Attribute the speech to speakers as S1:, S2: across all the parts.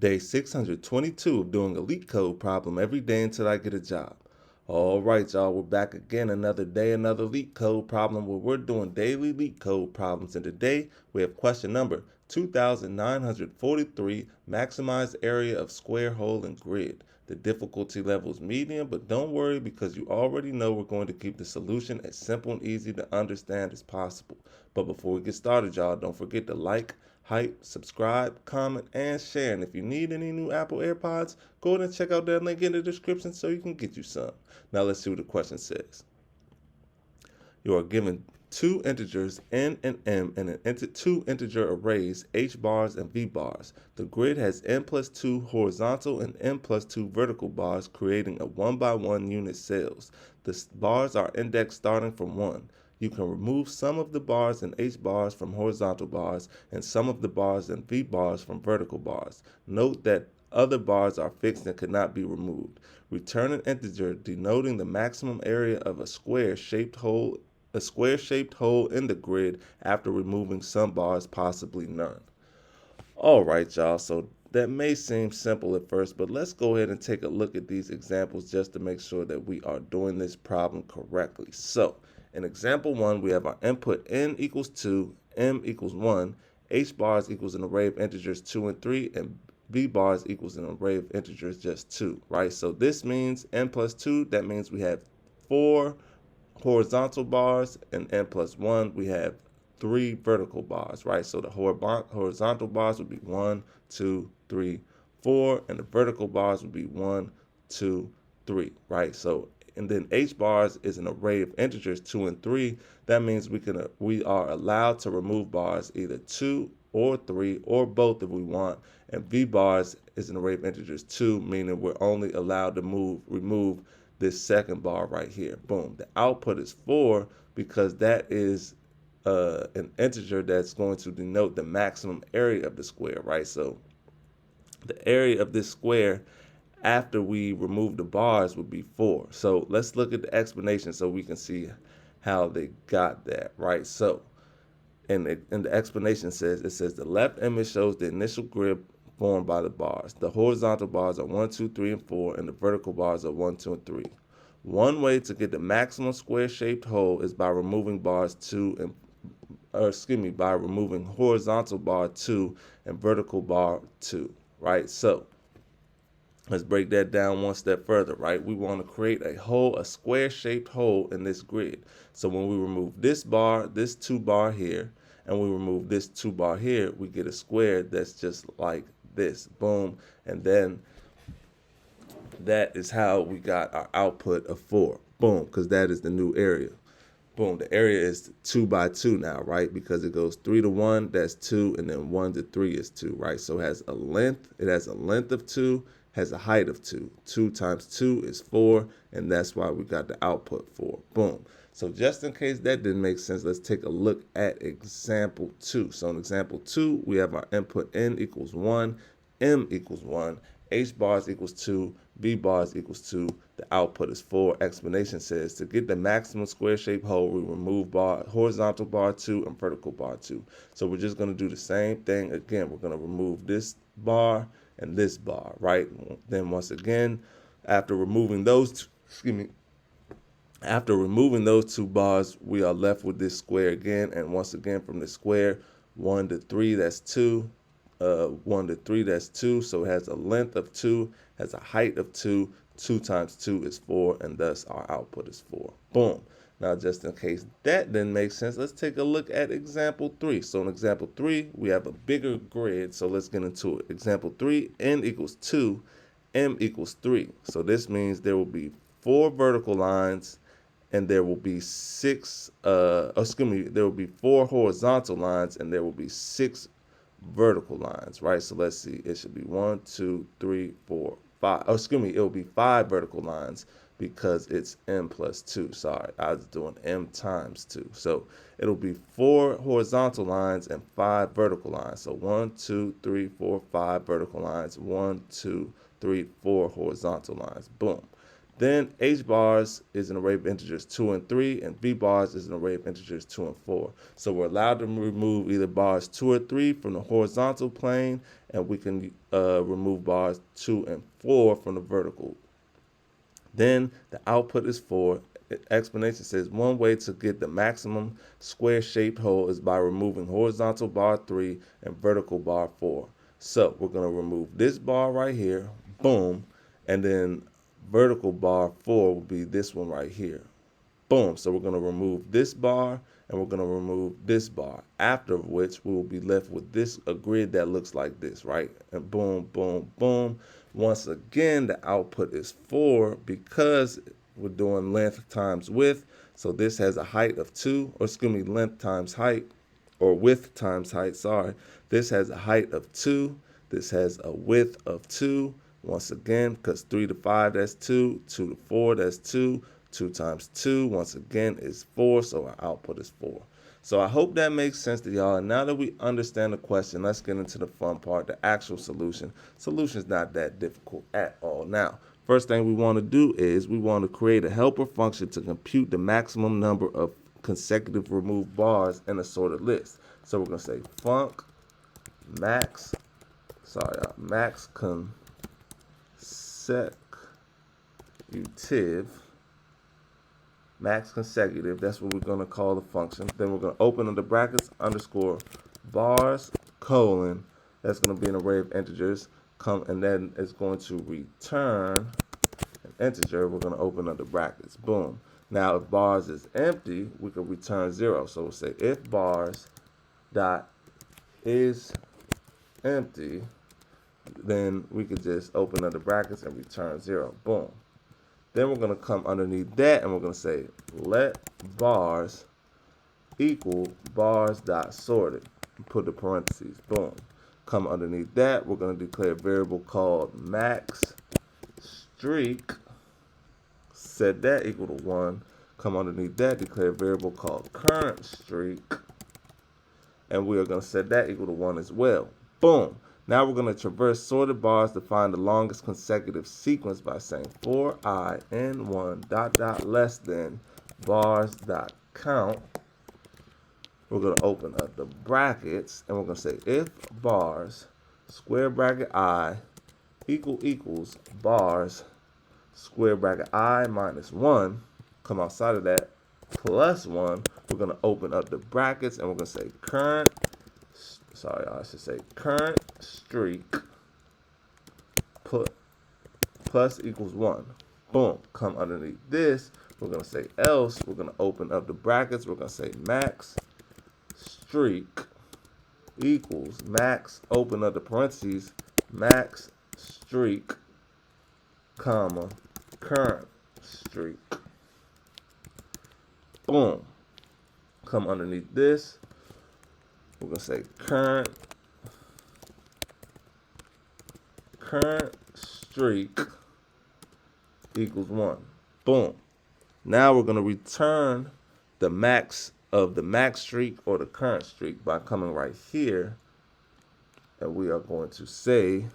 S1: Day 622 of doing a LeetCode problem every day until I get a job. All right, y'all, we're back again another day, another LeetCode problem where we're doing daily LeetCode problems. And today we have question number 2943, maximize area of square hole in grid. The difficulty level is medium, but don't worry because you already know we're going to keep the solution as simple and easy to understand as possible. But before we get started, y'all, don't forget to like, hype, subscribe, comment, and share. And if you need any new Apple AirPods, go ahead and check out that link in the description so you can get you some. Now let's see what the question says. You are given two integers n and m and two integer arrays h bars and v bars. The grid has n plus 2 horizontal and n plus 2 vertical bars, creating a 1 by 1 unit cells. The bars are indexed starting from 1. You can remove some of the bars and h bars from horizontal bars and some of the bars and v bars from vertical bars. Note that other bars are fixed and cannot be removed. Return an integer denoting the maximum area of a square-shaped hole in the grid after removing some bars, possibly none. All right, y'all, so that may seem simple at first, but let's go ahead and take a look at these examples just to make sure that we are doing this problem correctly. So in example 1, we have our input n equals 2, m equals 1, h bars equals an array of integers 2 and 3, and v bars equals an array of integers just 2, right? So this means n plus 2, that means we have 4 horizontal bars, and n plus 1, we have 3 vertical bars, right? So the horizontal bars would be 1, 2, 3, 4, and the vertical bars would be 1, 2, 3, right? So, and then h bars is an array of integers 2 and 3. That means we are allowed to remove bars either 2 or 3 or both if we want. And v bars is an array of integers 2, meaning we're only allowed to remove this second bar right here. Boom. The output is 4 because that is an integer that's going to denote the maximum area of the square, right? So the area of this square after we remove the bars would be 4. So let's look at the explanation so we can see how they got that, right? So in the explanation says, the left image shows the initial grid formed by the bars. The horizontal bars are 1, 2, 3, and 4, and the vertical bars are 1, 2, and 3. One way to get the maximum square-shaped hole is by removing by removing horizontal bar 2 and vertical bar 2, right? So let's break that down one step further, right? We want to create a square-shaped hole in this grid. So when we remove this bar, this 2 bar here, and we remove this 2 bar here, we get a square that's just like this. Boom. And then that is how we got our output of 4. Boom, because that is the new area. Boom, the area is 2 by 2 now, right? Because it goes 3 to 1, that's 2, and then 1 to 3 is 2, right? So it has a length of 2, has a height of 2. 2 times 2 is 4, and that's why we got the output 4. Boom. So just in case that didn't make sense, let's take a look at example 2. So in example 2, we have our input n equals 1, m equals 1, h bars equals 2, v bars equals 2, the output is 4. Explanation says to get the maximum square-shaped hole, we remove horizontal bar 2 and vertical bar 2. So we're just going to do the same thing again. We're going to remove this bar and this bar, right? Then once again, after removing those two bars, we are left with this square again. And once again, from the square, 1 to 3, that's 2. 1 to 3, that's 2. So it has a length of 2, has a height of 2. 2 times 2 is 4, and thus our output is 4. Boom. Now, just in case that didn't make sense, let's take a look at example 3. So in example 3, we have a bigger grid, so let's get into it. Example 3, n equals 2, m equals 3. So this means there will be 4 vertical lines, and there will be 4 horizontal lines, and there will be 6 vertical lines, right? So let's see, it should be 1, 2, 3, 4, 5. It will be 5 vertical lines because it's m plus 2. Sorry, I was doing m times 2. So it'll be 4 horizontal lines and 5 vertical lines. So 1, 2, 3, 4, 5 vertical lines, 1, 2, 3, 4 horizontal lines. Boom. Then h bars is an array of integers 2 and 3, and v bars is an array of integers 2 and 4. So we're allowed to remove either bars 2 or 3 from the horizontal plane, and we can remove bars 2 and 4 from the vertical. Then the output is 4. Explanation says one way to get the maximum square-shaped hole is by removing horizontal bar 3 and vertical bar 4. So we're going to remove this bar right here, boom, and then vertical bar 4 will be this one right here. Boom. So we're going to remove this bar and we're going to remove this bar, after which we will be left with a grid that looks like this, right? And boom, boom, boom. Once again, the output is 4 because we're doing length times width. So this has a height of 2, or excuse me, length times height, or width times height, sorry. This has a height of 2. This has a width of 2. Once again, because 3 to 5, that's 2. 2 to 4, that's 2. 2 times 2, once again, is 4, so our output is 4. So I hope that makes sense to y'all. And now that we understand the question, let's get into the fun part, the actual solution. Solution is not that difficult at all. Now, first thing we want to do is we want to create a helper function to compute the maximum number of consecutive removed bars in a sorted list. So we're going to say func max consecutive, that's what we're going to call the function. Then we're going to open under brackets underscore bars colon, that's going to be an array of integers, and then it's going to return an integer. We're going to open under brackets, boom. Now if bars is empty, we can return 0. So we'll say if bars dot is empty, then we could just open under brackets and return 0, boom. Then we're going to come underneath that and we're going to say let bars equal bars dot sorted and put the parentheses, boom. Come underneath that, we're going to declare a variable called max streak, set that equal to 1. Come underneath that, declare a variable called current streak, and we are going to set that equal to 1 as well, boom. Now we're going to traverse sorted bars to find the longest consecutive sequence by saying for I in 1 dot dot less than bars dot count. We're going to open up the brackets and we're going to say if bars square bracket I equals bars square bracket I minus 1, come outside of that, plus 1. We're going to open up the brackets and we're going to say current streak plus equals 1. Boom. Come underneath this. We're going to say else. We're going to open up the brackets. We're going to say max streak equals max, open up the parentheses, max streak, comma, current streak. Boom. Come underneath this. We're going to say current streak equals 1. Boom. Now we're going to return the max of the max streak or the current streak by coming right here. And we are going to say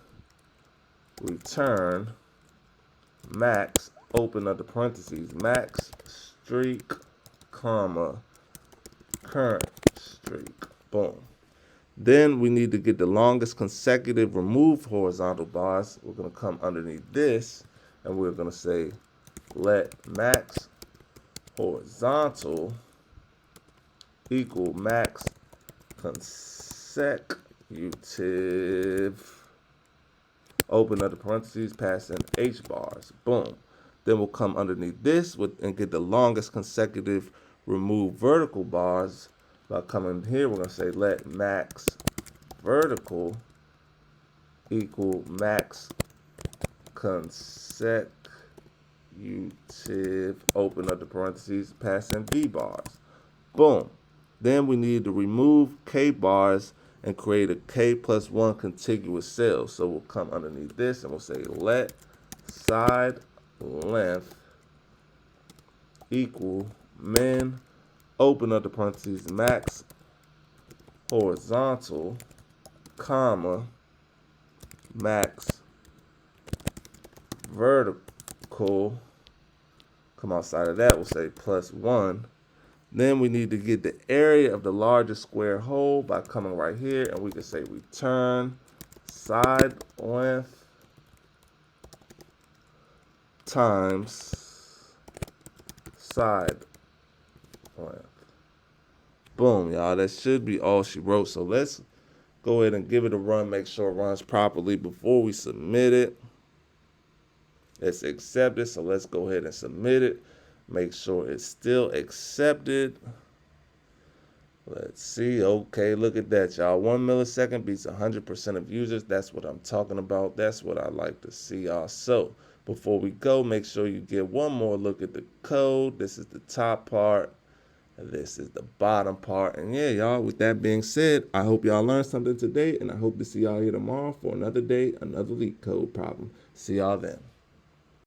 S1: return max, open up the parentheses, max streak, comma, current streak. Boom. Then we need to get the longest consecutive removed horizontal bars. We're going to come underneath this and we're going to say let max horizontal equal max consecutive, open up the parentheses, pass in h bars. Boom. Then we'll come underneath this and get the longest consecutive remove vertical bars. By coming here, we're going to say let max vertical equal max consecutive, open up the parentheses, pass in v bars. Boom. Then we need to remove k bars and create a k plus 1 contiguous cell. So we'll come underneath this and we'll say let side length equal min, open up the parentheses, max horizontal, comma, max vertical come outside of that, we'll say plus 1. Then we need to get the area of the largest square hole by coming right here, and we can say return side length times side length. Boom, y'all. That should be all she wrote. So let's go ahead and give it a run, make sure it runs properly before we submit it. It's accepted, so let's go ahead and submit it. Make sure it's still accepted. Let's see. Okay, look at that, y'all. 1 millisecond beats 100% of users. That's what I'm talking about. That's what I like to see, y'all. So before we go, make sure you get one more look at the code. This is the top part. And this is the bottom part. And yeah, y'all, with that being said, I hope y'all learned something today. And I hope to see y'all here tomorrow for another day, another LeetCode problem. See y'all then.